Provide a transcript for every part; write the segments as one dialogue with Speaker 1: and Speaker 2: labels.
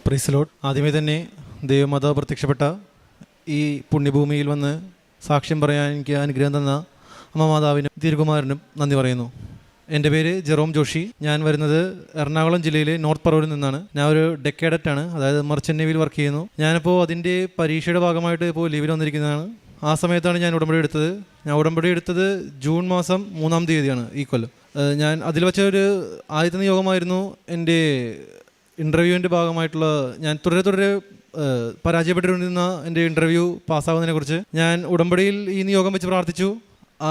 Speaker 1: Praise Lord. ആദ്യമേ തന്നെ ദൈവമാതാവ് പ്രത്യക്ഷപ്പെട്ട ഈ പുണ്യഭൂമിയിൽ വന്ന് സാക്ഷ്യം പറയാൻ എനിക്ക് അനുഗ്രഹം തന്ന അമ്മ മാതാവിനും തിരുകുമാരനും നന്ദി പറയുന്നു. എൻ്റെ പേര് ജെറോം ജോഷി. ഞാൻ വരുന്നത് എറണാകുളം ജില്ലയിലെ നോർത്ത് പറവൂരിൽ നിന്നാണ്. ഞാൻ ഒരു ഡെക്കേഡറ്റാണ്, അതായത് മർച്ചൻ്റ് നേവിയിൽ വർക്ക് ചെയ്യുന്നു. ഞാനിപ്പോൾ അതിൻ്റെ പരീക്ഷയുടെ ഭാഗമായിട്ട് ഇപ്പോൾ ലീവിൽ വന്നിരിക്കുന്നതാണ്. ആ സമയത്താണ് ഞാൻ ഉടമ്പടി എടുത്തത്. ഞാൻ ഉടമ്പടി എടുത്തത് ജൂൺ മാസം 3-ാം തീയതിയാണ് ഈ കൊല്ലം. ഞാൻ അതിൽ വെച്ച ഒരു ആദ്യത്തെ നിയോഗമായിരുന്നു എൻ്റെ ഇൻ്റർവ്യൂവിൻ്റെ ഭാഗമായിട്ടുള്ള ഞാൻ തുടരെ പരാജയപ്പെട്ടിരുന്ന എൻ്റെ ഇൻ്റർവ്യൂ പാസ്സാകുന്നതിനെക്കുറിച്ച് ഞാൻ ഉടമ്പടിയിൽ ഈ നിയോഗം വെച്ച് പ്രാർത്ഥിച്ചു.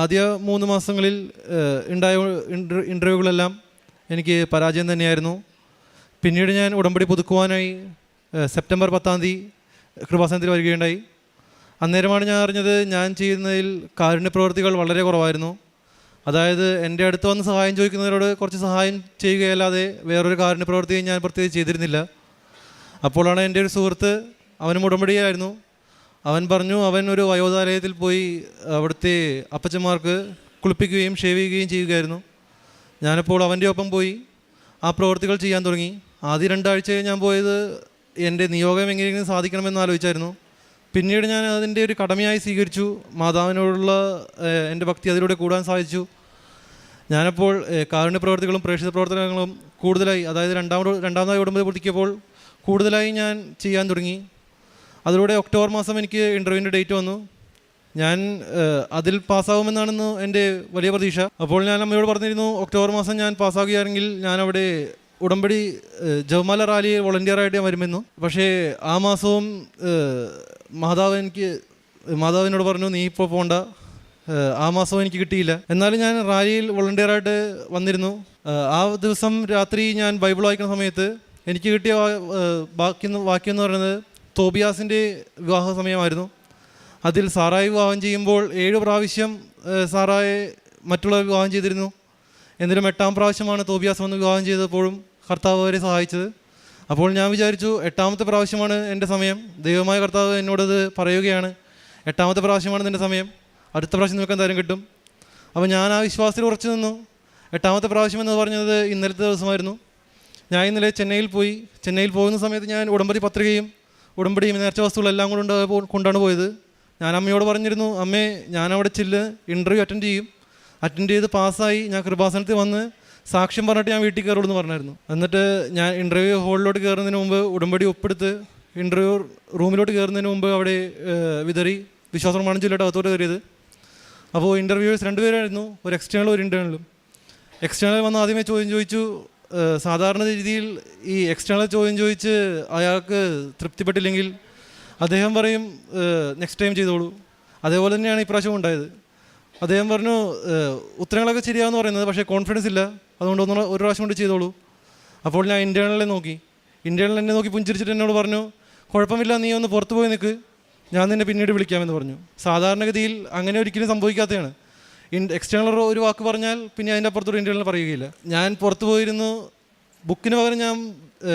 Speaker 1: ആദ്യ 3 മാസങ്ങളിൽ ഉണ്ടായ ഇൻ്റർവ്യൂകളെല്ലാം എനിക്ക് പരാജയം തന്നെയായിരുന്നു. പിന്നീട് ഞാൻ ഉടമ്പടി പുതുക്കുവാനായി സെപ്റ്റംബർ 10-ാം തീയതി കൃപാസനത്തിൽ വരികയുണ്ടായി. അന്നേരമാണ് ഞാൻ അറിഞ്ഞത് ഞാൻ ചെയ്യുന്നതിൽ കാരുണ്യ പ്രവൃത്തികൾ വളരെ കുറവായിരുന്നു. അതായത് എൻ്റെ അടുത്ത് വന്ന് സഹായം ചോദിക്കുന്നവരോട് കുറച്ച് സഹായം ചെയ്യുകയല്ലാതെ വേറൊരു കാരുണ്യ പ്രവൃത്തിയും ഞാൻ പ്രത്യേകിച്ച് ചെയ്തിരുന്നില്ല. അപ്പോഴാണ് എൻ്റെ ഒരു സുഹൃത്ത്, അവനും ഉടമ്പടിയായിരുന്നു, അവൻ പറഞ്ഞു അവൻ ഒരു വയോധാലയത്തിൽ പോയി അവിടുത്തെ അപ്പച്ചന്മാർക്ക് കുളിപ്പിക്കുകയും ഷേവ് ചെയ്യുകയും ചെയ്യുകയായിരുന്നു. ഞാനപ്പോൾ അവൻ്റെ ഒപ്പം പോയി ആ പ്രവൃത്തികൾ ചെയ്യാൻ തുടങ്ങി. ആദ്യ 2 ആഴ്ച ഞാൻ പോയത് എൻ്റെ നിയോഗം എങ്ങനെയെങ്കിലും സാധിക്കണമെന്ന് ആലോചിച്ചായിരുന്നു. പിന്നീട് ഞാൻ അതിൻ്റെ ഒരു കടമയായി സ്വീകരിച്ചു. മാതാവിനോടുള്ള എൻ്റെ ഭക്തി അതിലൂടെ കൂടാൻ സാധിച്ചു. ഞാനപ്പോൾ കാരുണ്യ പ്രവർത്തികളും പ്രേക്ഷിത പ്രവർത്തനങ്ങളും കൂടുതലായി, അതായത് രണ്ടാമതായി ഉടമ്പടി പുതുക്കിയപ്പോൾ കൂടുതലായി ഞാൻ ചെയ്യാൻ തുടങ്ങി. അതിലൂടെ ഒക്ടോബർ മാസം എനിക്ക് ഇൻ്റർവ്യൂവിൻ്റെ ഡേറ്റ് വന്നു. ഞാൻ അതിൽ പാസ്സാകുമെന്നാണെന്ന് എൻ്റെ വലിയ പ്രതീക്ഷ. അപ്പോൾ ഞാൻ അമ്മയോട് പറഞ്ഞിരുന്നു, ഒക്ടോബർ മാസം ഞാൻ പാസ്സാകുകയാണെങ്കിൽ ഞാൻ അവിടെ ഉടമ്പടി ജവമാല റാലി വോളണ്ടിയറായിട്ട് ഞാൻ വരുമെന്നു. പക്ഷേ ആ മാസവും മാതാവിനോട് പറഞ്ഞു, നീ ഇപ്പോൾ പോകണ്ട. ആ മാസവും എനിക്ക് കിട്ടിയില്ല. എന്നാലും ഞാൻ റാലിയിൽ വോളണ്ടിയറായിട്ട് വന്നിരുന്നു. ആ ദിവസം രാത്രി ഞാൻ ബൈബിൾ വായിക്കുന്ന സമയത്ത് എനിക്ക് കിട്ടിയ വാക്യം എന്ന് പറയുന്നത് തോബിയാസിൻ്റെ വിവാഹ സമയമായിരുന്നു. അതിൽ സാറായി വിവാഹം ചെയ്യുമ്പോൾ 7 പ്രാവശ്യം സാറായെ മറ്റുള്ളവർ വിവാഹം ചെയ്തിരുന്നു. എന്നിട്ടും 8-ാം പ്രാവശ്യമാണ് തോബിയാസ് വന്ന് വിവാഹം ചെയ്തപ്പോഴും കർത്താവ് അവരെ സഹായിച്ചത്. അപ്പോൾ ഞാൻ വിചാരിച്ചു, 8-ാമത്തെ പ്രാവശ്യമാണ് എൻ്റെ സമയം. ദൈവമായ കർത്താവ് എന്നോടത് പറയുകയാണ്, 8-ാമത്തെ പ്രാവശ്യമാണ് നിൻ്റെ സമയം, അടുത്ത പ്രാവശ്യം നിനക്ക് എന്തായാലും കിട്ടും. അപ്പോൾ ഞാൻ ആ വിശ്വാസത്തിൽ ഉറച്ചു നിന്നു. 8-ാമത്തെ പ്രാവശ്യം എന്ന് പറഞ്ഞത് ഇന്നലത്തെ ദിവസമായിരുന്നു. ഞാൻ ഇന്നലെ ചെന്നൈയിൽ പോകുന്ന സമയത്ത് ഞാൻ ഉടമ്പടി പത്രികയും ഉടമ്പടിയും നേർച്ച വസ്തുക്കളെല്ലാം കൊണ്ടാണ് പോയത്. ഞാൻ അമ്മയോട് പറഞ്ഞിരുന്നു, അമ്മേ ഞാനവിടെ ഇൻ്റർവ്യൂ അറ്റൻഡ് ചെയ്ത് പാസ്സായി ഞാൻ കൃപാസനത്തിൽ വന്ന് സാക്ഷ്യം പറഞ്ഞിട്ട് ഞാൻ വീട്ടിൽ കയറുള്ളൂ എന്ന് പറഞ്ഞായിരുന്നു. എന്നിട്ട് ഞാൻ ഇൻ്റർവ്യൂ ഹാളിലോട്ട് കയറുന്നതിന് മുമ്പ് ഉടമ്പടി ഒപ്പെടുത്ത് ഇൻ്റർവ്യൂ റൂമിലോട്ട് കയറുന്നതിന് മുമ്പ് അവിടെ വിതറി വിശ്വാസ പ്രമാണം ചൊല്ലിയിട്ട് അകത്തോട്ട് കയറിയത്. അപ്പോൾ ഇൻ്റർവ്യൂവേഴ്സ് 2 പേരായിരുന്നു, ഒരു എക്സ്റ്റേണലും ഒരു ഇൻ്റേണലും. എക്സ്റ്റേണൽ വന്ന് ആദ്യമേ ചോദ്യം ചോദിച്ചു. സാധാരണ രീതിയിൽ ഈ എക്സ്റ്റേണൽ ചോദ്യം ചോദിച്ച് അയാൾക്ക് തൃപ്തിപ്പെട്ടില്ലെങ്കിൽ അദ്ദേഹം പറയും നെക്സ്റ്റ് ടൈം ചെയ്തോളൂ. അതേപോലെ തന്നെയാണ് ഇപ്രാവശ്യം ഉണ്ടായത്. അദ്ദേഹം പറഞ്ഞു ഉത്തരങ്ങളൊക്കെ ശരിയാണെന്ന് പറയുന്നത്, പക്ഷേ കോൺഫിഡൻസ് ഇല്ല, അതുകൊണ്ട് ഒരു പ്രാവശ്യം കൊണ്ട് ചെയ്തോളൂ. അപ്പോൾ ഞാൻ ഇൻ്റേണൽ എന്നെ നോക്കി പുഞ്ചിരിച്ചിട്ട് എന്നോട് പറഞ്ഞു, കുഴപ്പമില്ല, നീ ഒന്ന് പുറത്ത് പോയി നിൽക്ക്, ഞാൻ നിന്നെ പിന്നീട് വിളിക്കാമെന്ന് പറഞ്ഞു. സാധാരണഗതിയിൽ അങ്ങനെ ഒരിക്കലും സംഭവിക്കാത്തതാണ്. എക്സ്റ്റേണൽ ഒരു വാക്ക് പറഞ്ഞാൽ പിന്നെ അതിൻ്റെ അപ്പുറത്തോട് ഇൻ്റേണൽ പറയുകയില്ല. ഞാൻ പുറത്ത് പോയിരുന്നു. ബുക്കിന് പകരം ഞാൻ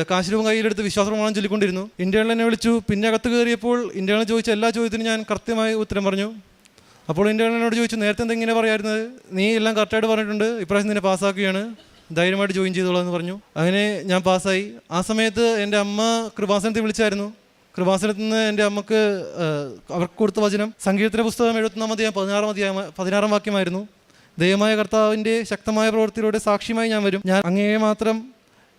Speaker 1: കാശ് രൂപം കയ്യിലെടുത്ത് വിശ്വാസ പ്രമാണം ചൊല്ലിക്കൊണ്ടിരുന്നു. ഇൻ്റേണൽ എന്നെ വിളിച്ചു. പിന്നെ അകത്ത് കയറിയപ്പോൾ ഇൻ്റേണൽ ചോദിച്ച എല്ലാ ചോദ്യത്തിനും ഞാൻ കൃത്യമായി ഉത്തരം പറഞ്ഞു. അപ്പോൾ ഇൻ്റേണലിനോട് ചോദിച്ചു, നേരത്തെ എന്തെങ്കിലും പറയായിരുന്നത്, നീ എല്ലാം കറക്റ്റായിട്ട് പറഞ്ഞിട്ടുണ്ട്, ഇപ്രാവശ്യം നിന്നെ പാസ്സാക്കുകയാണ്, ധൈര്യമായിട്ട് ജോയിൻ ചെയ്തോളാം എന്ന് പറഞ്ഞു. അങ്ങനെ ഞാൻ പാസ്സായി. ആ സമയത്ത് എൻ്റെ അമ്മ കൃപാസനത്തിൽ വിളിച്ചായിരുന്നു. കൃപാസനത്തിൽ നിന്ന് എൻ്റെ അമ്മക്ക് അവർക്ക് കൊടുത്ത വചനം സങ്കീർത്തന പുസ്തകം 74-ാം അധ്യായം 16-ാം വാക്യമായിരുന്നു. ദൈവമായ കർത്താവിൻ്റെ ശക്തമായ പ്രവൃത്തിയിലൂടെ സാക്ഷ്യമായി ഞാൻ വരും, ഞാൻ അങ്ങയെ മാത്രം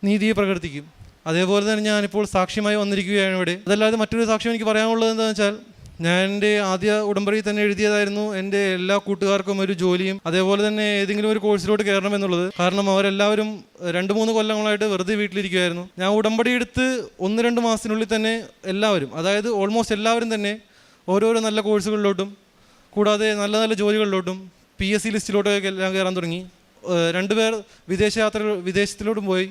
Speaker 1: നീതിയെ പ്രകടിപ്പിക്കും. അതേപോലെ തന്നെ ഞാനിപ്പോൾ സാക്ഷ്യമായി വന്നിരിക്കുകയാണ് ഇവിടെ. അതല്ലാതെ മറ്റൊരു സാക്ഷ്യം എനിക്ക് പറയാനുള്ളത് എന്താണെന്ന് വെച്ചാൽ, ഞാൻ എൻ്റെ ആദ്യ ഉടമ്പടിയിൽ തന്നെ എഴുതിയതായിരുന്നു എൻ്റെ എല്ലാ കൂട്ടുകാർക്കും ഒരു ജോലിയും അതേപോലെ തന്നെ ഏതെങ്കിലും ഒരു കോഴ്സിലോട്ട് കയറണം എന്നുള്ളത്. കാരണം അവരെല്ലാവരും 2-3 കൊല്ലങ്ങളായിട്ട് വെറുതെ വീട്ടിലിരിക്കുമായിരുന്നു. ഞാൻ ഉടമ്പടി എടുത്ത് 1-2 മാസത്തിനുള്ളിൽ തന്നെ എല്ലാവരും, അതായത് ഓൾമോസ്റ്റ് എല്ലാവരും തന്നെ ഓരോരോ നല്ല കോഴ്സുകളിലോട്ടും കൂടാതെ നല്ല നല്ല ജോലികളിലോട്ടും PSC ലിസ്റ്റിലോട്ടൊക്കെ എല്ലാം കയറാൻ തുടങ്ങി. 2 പേർ വിദേശത്തിലോട്ടും പോയി.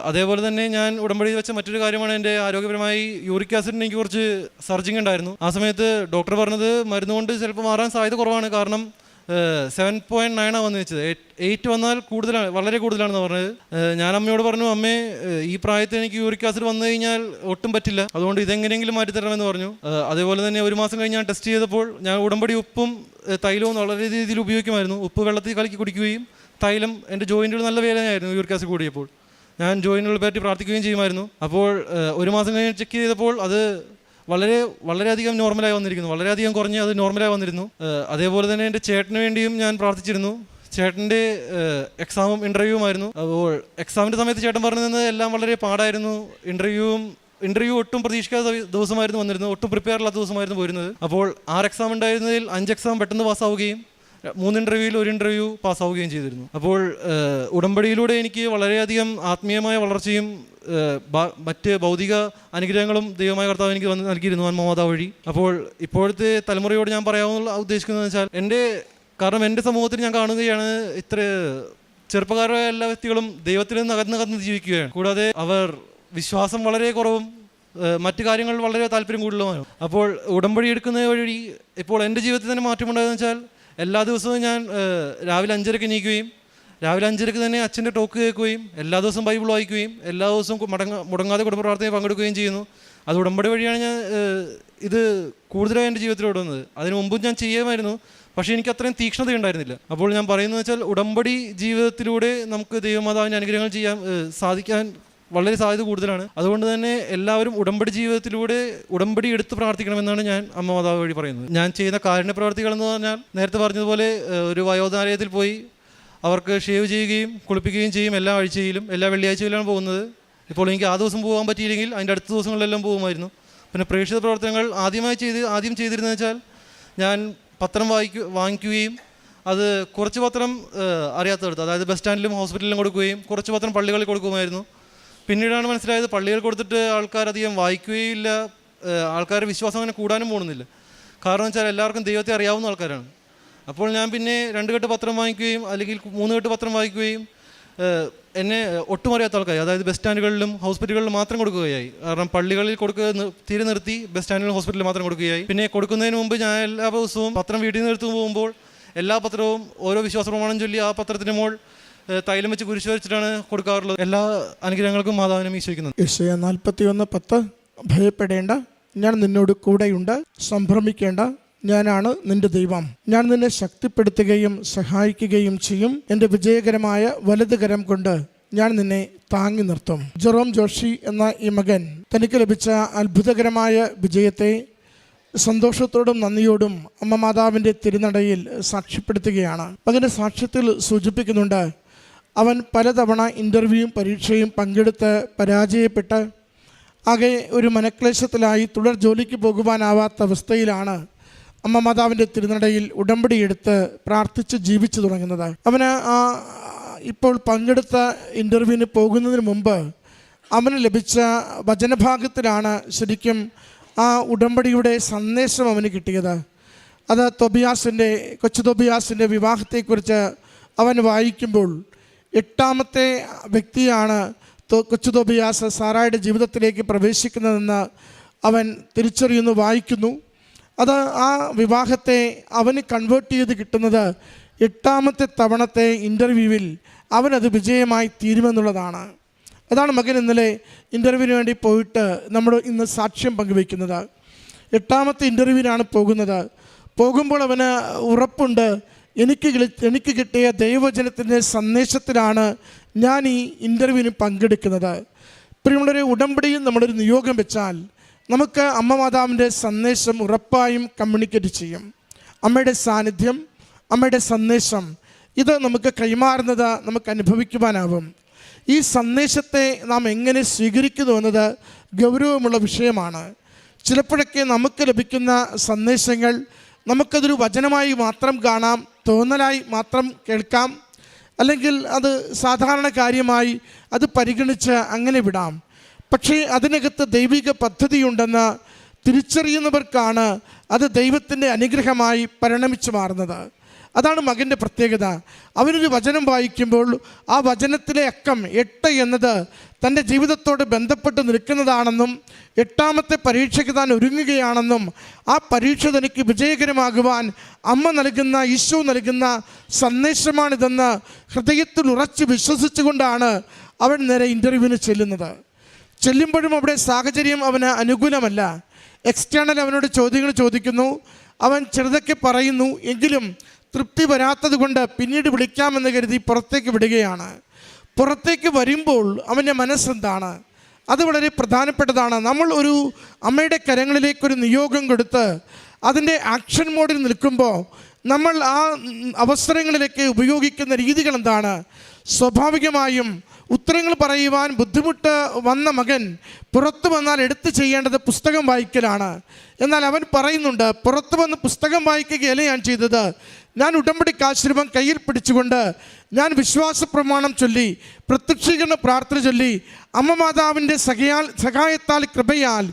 Speaker 1: അതേപോലെ തന്നെ ഞാൻ ഉടമ്പടിയിൽ വെച്ച മറ്റൊരു കാര്യമാണ് എൻ്റെ ആരോഗ്യപരമായി യൂറിക് ആസിഡിന് എനിക്ക് കുറച്ച് സർജിങ് ഉണ്ടായിരുന്നു. ആ സമയത്ത് ഡോക്ടർ പറഞ്ഞത് മരുന്ന് കൊണ്ട് ചിലപ്പോൾ മാറാൻ സാധ്യത കുറവാണ്, കാരണം 7.9 വന്ന് വെച്ചത്. 8 വന്നാൽ കൂടുതലാണ്, വളരെ കൂടുതലാണെന്ന് പറഞ്ഞത്. ഞാൻ അമ്മയോട് പറഞ്ഞു, അമ്മേ ഈ പ്രായത്തിൽ എനിക്ക് യൂറിക് ആസിഡ് വന്നു കഴിഞ്ഞാൽ ഒട്ടും പറ്റില്ല, അതുകൊണ്ട് ഇതെങ്ങനെയെങ്കിലും മാറ്റിത്തരണമെന്ന് പറഞ്ഞു. അതേപോലെ തന്നെ 1 മാസം കഴിഞ്ഞ് ഞാൻ ടെസ്റ്റ് ചെയ്തപ്പോൾ ഞാൻ ഉടമ്പടി ഉപ്പും തൈലവും വളരെ രീതിയിൽ ഉപയോഗിക്കുമായിരുന്നു. ഉപ്പ് വെള്ളത്തിൽ കലക്കി കുടിക്കുകയും തൈലം എൻ്റെ ജോയിൻറ്റുകൾ നല്ല വേദനയായിരുന്നു യൂറിക് ആസിഡ് കൂടിയപ്പോൾ. ഞാൻ ജോയിനുകളെ പറ്റി പ്രാർത്ഥിക്കുകയും ചെയ്യുമായിരുന്നു. അപ്പോൾ ഒരു മാസം കഴിഞ്ഞ് ചെക്ക് ചെയ്തപ്പോൾ അത് വളരെയധികം നോർമലായി വന്നിരിക്കുന്നു, വളരെയധികം കുറഞ്ഞ് അത് നോർമലായി വന്നിരുന്നു. അതേപോലെ തന്നെ എൻ്റെ ചേട്ടന് വേണ്ടിയും ഞാൻ പ്രാർത്ഥിച്ചിരുന്നു. ചേട്ടൻ്റെ എക്സാമും ഇൻ്റർവ്യൂവുമായിരുന്നു. അപ്പോൾ എക്സാമിൻ്റെ സമയത്ത് ചേട്ടൻ പറഞ്ഞത് എല്ലാം വളരെ പാടായിരുന്നു. ഇൻ്റർവ്യൂ ഒട്ടും പ്രതീക്ഷിക്കാത്ത ദിവസമായിരുന്നു വന്നിരുന്നത്, ഒട്ടും പ്രിപ്പയർ അല്ലാത്ത ദിവസമായിരുന്നു പോയിരുന്നത്. അപ്പോൾ 6 എക്സാം ഉണ്ടായിരുന്നതിൽ 5 എക്സാം പെട്ടെന്ന് പാസ്സാവുകയും 3 ഇൻ്റർവ്യൂവിൽ 1 ഇൻ്റർവ്യൂ പാസ്സാവുകയും ചെയ്തിരുന്നു. അപ്പോൾ ഉടമ്പടിയിലൂടെ എനിക്ക് വളരെയധികം ആത്മീയമായ വളർച്ചയും മറ്റ് ഭൗതിക അനുഗ്രഹങ്ങളും ദൈവമായ കർത്താവ് എനിക്ക് നൽകിയിരുന്നു ആത്മമാതാവ് വഴി. അപ്പോൾ ഇപ്പോഴത്തെ തലമുറയോട് ഞാൻ പറയാമെന്നുള്ള ഉദ്ദേശിക്കുന്നത് വെച്ചാൽ കാരണം എൻ്റെ സമൂഹത്തിൽ ഞാൻ കാണുകയാണ്, ഇത്ര ചെറുപ്പക്കാരായ എല്ലാ വ്യക്തികളും ദൈവത്തിൽ നിന്ന് അകന്ന് ജീവിക്കുകയാണ്. കൂടാതെ അവർ വിശ്വാസം വളരെ കുറവും മറ്റു കാര്യങ്ങൾ വളരെ താല്പര്യം കൂടുതലുമാണ്. അപ്പോൾ ഉടമ്പടി എടുക്കുന്ന വഴി ഇപ്പോൾ എൻ്റെ ജീവിതത്തിൽ തന്നെ മാറ്റമുണ്ടായതെന്ന് വെച്ചാൽ എല്ലാ ദിവസവും ഞാൻ രാവിലെ 5:30 എണീക്കുകയും രാവിലെ 5:30 തന്നെ അച്ഛൻ്റെ ടോക്ക് കേൾക്കുകയും എല്ലാ ദിവസവും ബൈബിൾ വായിക്കുകയും എല്ലാ ദിവസവും മുടങ്ങാതെ കുടുംബ പ്രാർത്ഥനയിൽ പങ്കെടുക്കുകയും ചെയ്യുന്നു. അത് ഉടമ്പടി വഴിയാണ് ഞാൻ ഇത് കൂടുതലായി എൻ്റെ ജീവിതത്തിൽ ഇടുന്നത്. അതിന് മുമ്പും ഞാൻ ചെയ്യുമായിരുന്നു, പക്ഷേ എനിക്ക് അത്രയും തീക്ഷ്ണത ഉണ്ടായിരുന്നില്ല. അപ്പോൾ ഞാൻ പറയുന്നത് വെച്ചാൽ ഉടമ്പടി ജീവിതത്തിലൂടെ നമുക്ക് ദൈവമാതാവിൻ്റെ അനുഗ്രഹങ്ങൾ ചെയ്യാൻ സാധിക്കാൻ വളരെ സാധ്യത കൂടുതലാണ്. അതുകൊണ്ട് തന്നെ എല്ലാവരും ഉടമ്പടി ജീവിതത്തിലൂടെ ഉടമ്പടി എടുത്ത് പ്രാർത്ഥിക്കണമെന്നാണ് ഞാൻ അമ്മ മാതാവ് വഴി പറയുന്നത്. ഞാൻ ചെയ്യുന്ന കാരുണ്യ പ്രവർത്തികളെന്ന് പറഞ്ഞാൽ നേരത്തെ പറഞ്ഞതുപോലെ ഒരു വയോജനാലയത്തിൽ പോയി അവർക്ക് ഷേവ് ചെയ്യുകയും കുളിപ്പിക്കുകയും ചെയ്യും. എല്ലാ ആഴ്ചയിലും എല്ലാ വെള്ളിയാഴ്ചയിലാണ് പോകുന്നത്. ഇപ്പോൾ എനിക്ക് ആ ദിവസം പോകാൻ പറ്റിയില്ലെങ്കിൽ അതിൻ്റെ അടുത്ത ദിവസങ്ങളിലെല്ലാം പോകുമായിരുന്നു. പിന്നെ പ്രേക്ഷിത പ്രവർത്തനങ്ങൾ ആദ്യം ചെയ്തിരുന്നത് വെച്ചാൽ ഞാൻ പത്രം വാങ്ങിക്കുകയും അത് കുറച്ച് പത്രം അറിയാത്തടുത്ത്, അതായത് ബസ് സ്റ്റാൻഡിലും ഹോസ്പിറ്റലിലും കൊടുക്കുകയും കുറച്ച് പത്രം പള്ളികളിൽ കൊടുക്കുമായിരുന്നു. പിന്നീടാണ് മനസ്സിലായത് പള്ളികൾ കൊടുത്തിട്ട് ആൾക്കാർ അധികം വായിക്കുകയില്ല, ആൾക്കാരുടെ വിശ്വാസം അങ്ങനെ കൂടാനും പോകുന്നില്ല. കാരണം വെച്ചാൽ എല്ലാവർക്കും ദൈവത്തെ അറിയാവുന്ന ആൾക്കാരാണ്. അപ്പോൾ ഞാൻ പിന്നെ 2 കെട്ട് പത്രം വാങ്ങിക്കുകയും അല്ലെങ്കിൽ 3 കെട്ട് പത്രം വായിക്കുകയും എന്നെ ഒട്ടും അറിയാത്ത ആൾക്കാർ, അതായത് ബസ് സ്റ്റാൻഡുകളിലും ഹോസ്പിറ്റലുകളിലും മാത്രം കൊടുക്കുകയായി. കാരണം പള്ളികളിൽ തീരെ നിർത്തി ബസ് സ്റ്റാൻഡിലും ഹോസ്പിറ്റലിൽ മാത്രം കൊടുക്കുകയായി. പിന്നെ കൊടുക്കുന്നതിന് മുമ്പ് ഞാൻ എല്ലാ ദിവസവും പത്രം വീട്ടിൽ നിന്ന് എടുത്തു പോകുമ്പോൾ എല്ലാ പത്രവും ഓരോ വിശ്വാസ പ്രമാണം ചൊല്ലി ആ പത്രത്തിന് മുകൾ തൈലം വെച്ച് കുരിശ് വരച്ചിട്ടാണ് കൊടുക്കാറുള്ളത്. എല്ലാ അനുഗ്രഹങ്ങൾക്കും മാതാവിനെ ഈശോയ്ക്കുന്നത്.
Speaker 2: യെശയ്യാ 41:10 ഭയപ്പെടേണ്ട, ഞാൻ നിന്നോട് കൂടെയുണ്ട്, സംഭ്രമിക്കേണ്ട, ഞാനാണ് നിന്റെ ദൈവം, ഞാൻ നിന്നെ ശക്തിപ്പെടുത്തുകയും സഹായിക്കുകയും ചെയ്യും, എൻ്റെ വിജയകരമായ വലതുകരം കൊണ്ട് ഞാൻ നിന്നെ താങ്ങി നിർത്തും. ജെറോം ജോഷി എന്ന ഈ മകൻ തനിക്ക് ലഭിച്ച അത്ഭുതകരമായ വിജയത്തെ സന്തോഷത്തോടും നന്ദിയോടും അമ്മ മാതാവിൻ്റെ തിരുനടയിൽ സാക്ഷ്യപ്പെടുത്തുകയാണ്. മകൻ്റെ സാക്ഷ്യത്തിൽ സൂചിപ്പിക്കുന്നുണ്ട്, അവൻ പലതവണ ഇൻ്റർവ്യൂവും പരീക്ഷയും പങ്കെടുത്ത് പരാജയപ്പെട്ട് ആകെ ഒരു മനക്ലേശത്തിലായി തുടർ ജോലിക്ക് പോകുവാനാവാത്ത അവസ്ഥയിലാണ് അമ്മ മാതാവിൻ്റെ തിരുനടയിൽ ഉടമ്പടി എടുത്ത് പ്രാർത്ഥിച്ച് ജീവിച്ചു തുടങ്ങുന്നത്. അവന് ഇപ്പോൾ പങ്കെടുത്ത ഇൻ്റർവ്യൂവിന് പോകുന്നതിന് മുമ്പ് അവന് ലഭിച്ച വചനഭാഗത്തിലാണ് ശരിക്കും ആ ഉടമ്പടിയുടെ സന്ദേശം അവന് കിട്ടിയത്. അത് കൊച്ചു തോബിയാസിൻ്റെ വിവാഹത്തെക്കുറിച്ച് അവൻ വായിക്കുമ്പോൾ 8ാമത്തെ വ്യക്തിയാണ് കൊച്ചു തോബിയാസ് സാറായുടെ ജീവിതത്തിലേക്ക് പ്രവേശിക്കുന്നതെന്ന് അവൻ തിരിച്ചറിയുന്നു, വായിക്കുന്നു. അത് ആ വിവാഹത്തെ അവന് കൺവേർട്ട് ചെയ്ത് കിട്ടുന്നത് 8ാമത്തെ തവണത്തെ ഇൻ്റർവ്യൂവിൽ അവനത് വിജയമായി തീരുമെന്നുള്ളതാണ്. അതാണ് മകൻ ഇന്നലെ ഇൻ്റർവ്യൂവിന് വേണ്ടി പോയിട്ട് നമ്മൾ ഇന്ന് സാക്ഷ്യം പങ്കുവയ്ക്കുന്നത്. 8ാമത്തെ ഇൻ്റർവ്യൂവിനാണ് പോകുന്നത്. പോകുമ്പോൾ അവന് ഉറപ്പുണ്ട്, എനിക്ക് കിട്ടിയ ദൈവവചനത്തിൻ്റെ സന്ദേശത്തിലാണ് ഞാൻ ഈ ഇൻ്റർവ്യൂവിന് പങ്കെടുക്കുന്നത്. പ്രിയമുള്ളവരെ, ഉടമ്പടിയിൽ നമ്മളൊരു നിയോഗം വെച്ചാൽ നമുക്ക് അമ്മ മാതാവിൻ്റെ സന്ദേശം ഉറപ്പായും കമ്മ്യൂണിക്കേറ്റ് ചെയ്യും. അമ്മയുടെ സാന്നിധ്യം, അമ്മയുടെ സന്ദേശം ഇത് നമുക്ക് കൈമാറുന്നത് നമുക്ക് അനുഭവിക്കുവാനാവും. ഈ സന്ദേശത്തെ നാം എങ്ങനെ സ്വീകരിക്കുന്നു എന്നത് ഗൗരവമുള്ള വിഷയമാണ്. ചിലപ്പോഴൊക്കെ നമുക്ക് ലഭിക്കുന്ന സന്ദേശങ്ങൾ നമുക്കതൊരു വചനമായി മാത്രം കാണാം, തോന്നലായി മാത്രം കേൾക്കാം, അല്ലെങ്കിൽ അത് സാധാരണ കാര്യമായി അത് പരിഗണിച്ച് അങ്ങനെ വിടാം. പക്ഷേ അതിനകത്ത് ദൈവിക പദ്ധതിയുണ്ടെന്ന് തിരിച്ചറിയുന്നവർക്കാണ് അത് ദൈവത്തിൻ്റെ അനുഗ്രഹമായി പരിണമിച്ചു മാറുന്നത്. അതാണ് മകൻ്റെ പ്രത്യേകത. അവനൊരു വചനം വായിക്കുമ്പോൾ ആ വചനത്തിലെ അക്കം 8 എന്നത് തൻ്റെ ജീവിതത്തോട് ബന്ധപ്പെട്ട് നിൽക്കുന്നതാണെന്നും 8ാമത്തെ പരീക്ഷയ്ക്ക് താൻ ഒരുങ്ങുകയാണെന്നും ആ പരീക്ഷ തനിക്ക് വിജയകരമാകുവാൻ അമ്മ നൽകുന്ന, ഈശോ നൽകുന്ന സന്ദേശമാണിതെന്ന് ഹൃദയത്തിൽ ഉറച്ച് വിശ്വസിച്ചുകൊണ്ടാണ് അവൻ നേരെ ഇൻ്റർവ്യൂവിന് ചെല്ലുമ്പോഴും അവിടെ സാഹചര്യം അവന് അനുകൂലമല്ല. എക്സ്റ്റേണൽ അവനോട് ചോദ്യങ്ങൾ ചോദിക്കുന്നു, അവൻ ചെറുതൊക്കെ പറയുന്നു, എങ്കിലും തൃപ്തി വരാത്തത് കൊണ്ട് പിന്നീട് വിളിക്കാമെന്ന് കരുതി പുറത്തേക്ക് വിടുകയാണ്. പുറത്തേക്ക് വരുമ്പോൾ അവൻ്റെ മനസ്സെന്താണ്? അത് വളരെ പ്രധാനപ്പെട്ടതാണ്. നമ്മൾ ഒരു അമ്മയുടെ കരങ്ങളിലേക്കൊരു നിയോഗം കൊടുത്ത് അതിൻ്റെ ആക്ഷൻ മോഡിൽ നിൽക്കുമ്പോൾ നമ്മൾ ആ അവസരങ്ങളിലേക്ക് ഉപയോഗിക്കുന്ന രീതികൾ എന്താണ്? സ്വാഭാവികമായും ഉത്തരങ്ങൾ പറയുവാൻ ബുദ്ധിമുട്ട് വന്ന മകൻ പുറത്തു വന്നാൽ എടുത്തു ചെയ്യേണ്ടത് പുസ്തകം വായിക്കലാണ്. എന്നാൽ അവൻ പറയുന്നുണ്ട്, പുറത്തു വന്ന് പുസ്തകം വായിക്കുകയല്ല ഞാൻ ചെയ്തത്. ഞാൻ ഉടമ്പടിക്കാശ്രമം കയ്യിൽ പിടിച്ചുകൊണ്ട് ഞാൻ വിശ്വാസ പ്രമാണം ചൊല്ലി, പ്രത്യക്ഷീകരണ പ്രാർത്ഥന ചൊല്ലി, അമ്മ മാതാവിൻ്റെ സഹായത്താൽ കൃപയാൽ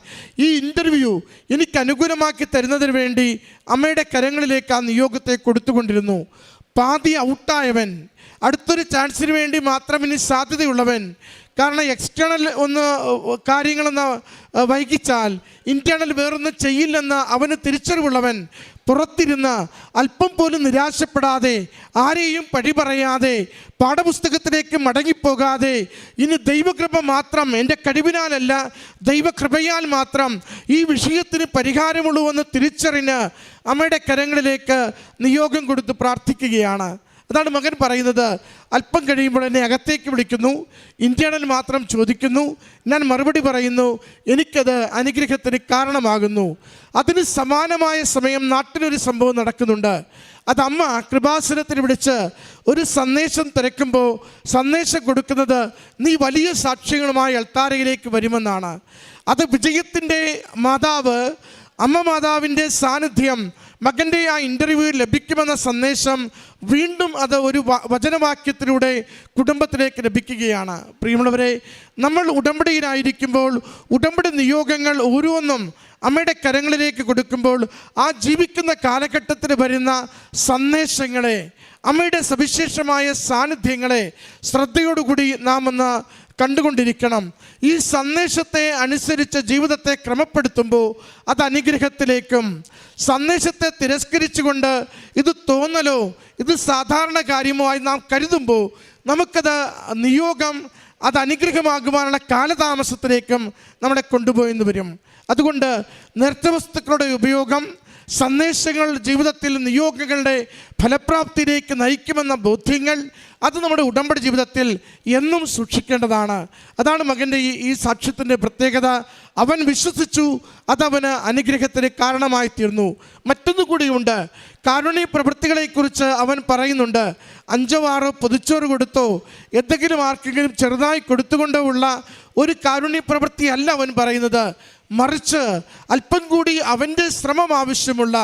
Speaker 2: ഈ ഇൻ്റർവ്യൂ എനിക്ക് അനുകൂലമാക്കി തരുന്നതിന് വേണ്ടി അമ്മയുടെ കരങ്ങളിലേക്ക് ആ നിയോഗത്തെ കൊടുത്തുകൊണ്ടിരുന്നു. പാതി ഔട്ടായവൻ, അടുത്തൊരു ചാൻസിന് വേണ്ടി മാത്രം ഇനി സാധ്യതയുള്ളവൻ, കാരണം എക്സ്റ്റേണൽ കാര്യങ്ങളൊന്ന് വൈകിച്ചാൽ ഇൻറ്റേണൽ വേറൊന്നും ചെയ്യില്ലെന്ന് അവന് തിരിച്ചറിവുള്ളവൻ പുറത്തിരുന്ന് അല്പം പോലും നിരാശപ്പെടാതെ, ആരെയും പഴി പറയാതെ, പാഠപുസ്തകത്തിലേക്ക് മടങ്ങിപ്പോകാതെ, ഇനി ദൈവകൃപ മാത്രം, എൻ്റെ കഴിവിനാലല്ല ദൈവകൃപയാൽ മാത്രം ഈ വിഷയത്തിന് പരിഹാരമുള്ളൂവെന്ന് തിരിച്ചറിഞ്ഞ് അമ്മയുടെ കരങ്ങളിലേക്ക് നിയോഗം കൊടുത്ത് പ്രാർത്ഥിക്കുകയാണ്. അതാണ് മകൻ പറയുന്നത്. അല്പം കഴിയുമ്പോൾ എന്നെ അകത്തേക്ക് വിളിക്കുന്നു, ഇൻറ്റേണൽ മാത്രം ചോദിക്കുന്നു, ഞാൻ മറുപടി പറയുന്നു, എനിക്കത് അനുഗ്രഹത്തിന് കാരണമാകുന്നു. അതിന് സമാനമായ സമയം നാട്ടിലൊരു സംഭവം നടക്കുന്നുണ്ട്. അത് അമ്മ കൃപാസനത്തിൽ വിളിച്ച് ഒരു സന്ദേശം തിരക്കുമ്പോൾ സന്ദേശം കൊടുക്കുന്നത് നീ വലിയ സാക്ഷ്യങ്ങളുമായി അൾത്താരയിലേക്ക് വരുമെന്നാണ്. അത് വിജയത്തിൻ്റെ മാതാവ്, അമ്മ മാതാവിൻ്റെ സാന്നിധ്യം മകൻ്റെ ആ ഇൻ്റർവ്യൂവിൽ ലഭിക്കുമെന്ന സന്ദേശം വീണ്ടും അത് ഒരു വചനവാക്യത്തിലൂടെ കുടുംബത്തിലേക്ക് ലഭിക്കുകയാണ്. പ്രിയമുള്ളവരെ, നമ്മൾ ഉടമ്പടിയിലായിരിക്കുമ്പോൾ ഉടമ്പടി നിയോഗങ്ങൾ ഓരോന്നും അമ്മയുടെ കരങ്ങളിലേക്ക് കൊടുക്കുമ്പോൾ ആ ജീവിക്കുന്ന കാലഘട്ടത്തിൽ വരുന്ന സന്ദേശങ്ങളെ, അമ്മയുടെ സവിശേഷമായ സാന്നിധ്യങ്ങളെ ശ്രദ്ധയോടുകൂടി നാം ഒന്ന് കണ്ടുകൊണ്ടിരിക്കണം. ഈ സന്ദേശത്തെ അനുസരിച്ച് ജീവിതത്തെ ക്രമപ്പെടുത്തുമ്പോൾ അത് അനുഗ്രഹത്തിലേക്കും, സന്ദേശത്തെ തിരസ്കരിച്ചുകൊണ്ട് ഇത് തോന്നലോ ഇത് സാധാരണ കാര്യമോ ആയി നാം കരുതുമ്പോൾ നമുക്കത് നിയോഗം അത് അനുഗ്രഹമാകുവാനുള്ള കാലതാമസത്തിലേക്കും നമ്മളെ കൊണ്ടുപോയെന്ന് വരും. അതുകൊണ്ട് നൃത്തവസ്തുക്കളുടെ ഉപയോഗം സന്ദേശങ്ങൾ ജീവിതത്തിൽ നിയോഗങ്ങളുടെ ഫലപ്രാപ്തിയിലേക്ക് നയിക്കുമെന്ന ബോധ്യങ്ങൾ അത് നമ്മുടെ ഉടമ്പടി ജീവിതത്തിൽ എന്നും സൂക്ഷിക്കേണ്ടതാണ്. അതാണ് മകൻ്റെ ഈ സാക്ഷ്യത്തിൻ്റെ പ്രത്യേകത. അവൻ വിശ്വസിച്ചു, അതവന് അനുഗ്രഹത്തിന് കാരണമായി തീർന്നു. മറ്റൊന്നു കൂടിയുണ്ട്. കാരുണ്യ പ്രവൃത്തികളെക്കുറിച്ച് അവൻ പറയുന്നുണ്ട്. 5 6 പൊതിച്ചോറ് കൊടുത്തോ എന്തെങ്കിലും ആർക്കെങ്കിലും ചെറുതായി കൊടുത്തുകൊണ്ടോ ഉള്ള ഒരു കാരുണ്യ പ്രവൃത്തി അല്ല അവൻ പറയുന്നത്. മറിച്ച് അല്പം കൂടി അവൻ്റെ ശ്രമം ആവശ്യമുള്ള,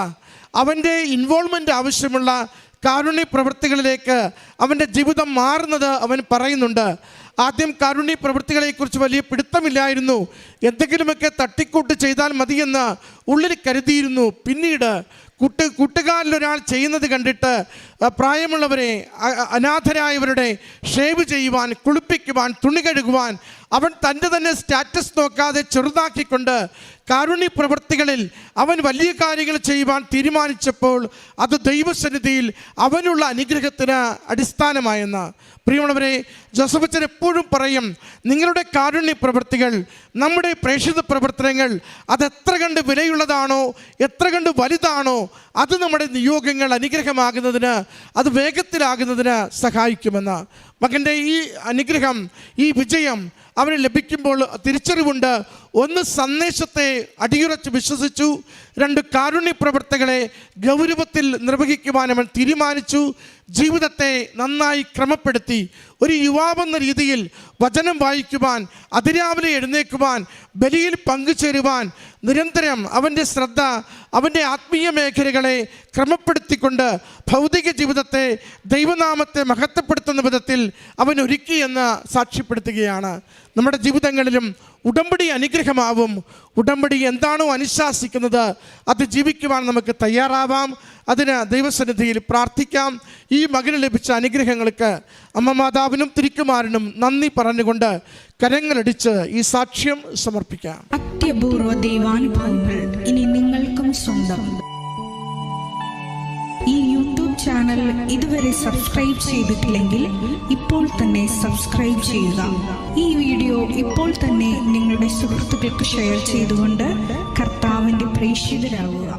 Speaker 2: അവൻ്റെ ഇൻവോൾവ്മെൻ്റ് ആവശ്യമുള്ള കാരുണ്യ പ്രവൃത്തികളിലേക്ക് അവൻ്റെ ജീവിതം മാറുന്നത് അവൻ പറയുന്നുണ്ട്. ആദ്യം കാരുണ്യ പ്രവൃത്തികളെക്കുറിച്ച് വലിയ പിടുത്തമില്ലായിരുന്നു. എന്തെങ്കിലുമൊക്കെ തട്ടിക്കൂട്ട് ചെയ്താൽ മതിയെന്ന് ഉള്ളിൽ കരുതിയിരുന്നു. പിന്നീട് കൂട്ടുകാരിലൊരാൾ ചെയ്യുന്നത് കണ്ടിട്ട് പ്രായമുള്ളവരെ, അനാഥരായവരുടെ ഷേവ് ചെയ്യുവാൻ, കുളിപ്പിക്കുവാൻ, തുണി കഴുകുവാൻ അവൻ തൻ്റെ തന്നെ സ്റ്റാറ്റസ് നോക്കാതെ ചെറുതാക്കിക്കൊണ്ട് കാരുണ്യ പ്രവൃത്തികളിൽ അവൻ വലിയ കാര്യങ്ങൾ ചെയ്യുവാൻ തീരുമാനിച്ചപ്പോൾ അത് ദൈവസന്നിധിയിൽ അവനുള്ള അനുഗ്രഹത്തിന് അടിസ്ഥാനമായെന്ന്. പ്രിയമുള്ളവരെ, ജോസഫച്ചൻ എപ്പോഴും പറയും, നിങ്ങളുടെ കാരുണ്യ പ്രവൃത്തികൾ, നമ്മുടെ പ്രേക്ഷിത പ്രവർത്തനങ്ങൾ അതെത്ര കണ്ട് വിലയുള്ളതാണോ, എത്ര കണ്ട് വലുതാണോ, അത് നമ്മുടെ നിയോഗങ്ങൾ അനുഗ്രഹമാകുന്നതിന്, അത് വേഗത്തിലാകുന്നതിന് സഹായിക്കുമെന്ന്. മകൻ്റെ ഈ അനുഗ്രഹം, ഈ വിജയം അവന് ലഭിക്കുമ്പോൾ തിരിച്ചറിവുണ്ട്. 1 സന്ദേശത്തെ അടിയുറച്ച് വിശ്വസിച്ചു, 2 കാരുണ്യ പ്രവർത്തകളെ ഗൗരവത്തിൽ നിർവഹിക്കുവാൻ അവൻ തീരുമാനിച്ചു. ജീവിതത്തെ നന്നായി ക്രമപ്പെടുത്തി ഒരു യുവാവെന്ന രീതിയിൽ വചനം വായിക്കുവാൻ, അതിരാവിലെ എഴുന്നേൽക്കുവാൻ, ബലിയിൽ പങ്കുചേരുവാൻ നിരന്തരം അവൻ്റെ ശ്രദ്ധ അവൻ്റെ ആത്മീയ മേഖലകളെ ക്രമപ്പെടുത്തിക്കൊണ്ട് ഭൗതിക ജീവിതത്തെ, ദൈവനാമത്തെ മഹത്വപ്പെടുത്തുന്ന വിധത്തിൽ അവൻ ഒരുക്കിയെന്ന് സാക്ഷ്യപ്പെടുത്തുകയാണ്. നമ്മുടെ ജീവിതങ്ങളിലും ഉടമ്പടി അനുഗ്രഹമാവും. ഉടമ്പടി എന്താണോ അനുശാസിക്കുന്നത് അത് ജീവിക്കുവാൻ നമുക്ക് തയ്യാറാവാം. അതിന് ദൈവസന്നിധിയിൽ പ്രാർത്ഥിക്കാം. ഈ മകന് ലഭിച്ച അനുഗ്രഹങ്ങൾക്ക് അമ്മ മാതാവിനും തിരുക്കുമാരനും നന്ദി പറഞ്ഞുകൊണ്ട് കരങ്ങളടിച്ച് ഈ സാക്ഷ്യം സമർപ്പിക്കാം.
Speaker 3: അത്യപൂർവ ദൈവാനുഭവങ്ങൾ ഇനി നിങ്ങൾക്കും സ്വന്തം. ഈ യൂട്യൂബ് ചാനൽ ഇതുവരെ സബ്സ്ക്രൈബ് ചെയ്തിട്ടില്ലെങ്കിൽ ഇപ്പോൾ തന്നെ സബ്സ്ക്രൈബ് ചെയ്യുക. ഈ വീഡിയോ ഇപ്പോൾ തന്നെ നിങ്ങളുടെ സുഹൃത്തുക്കൾക്ക് ഷെയർ ചെയ്തുകൊണ്ട് കർത്താവിൻ്റെ പ്രേക്ഷിതരാകുക.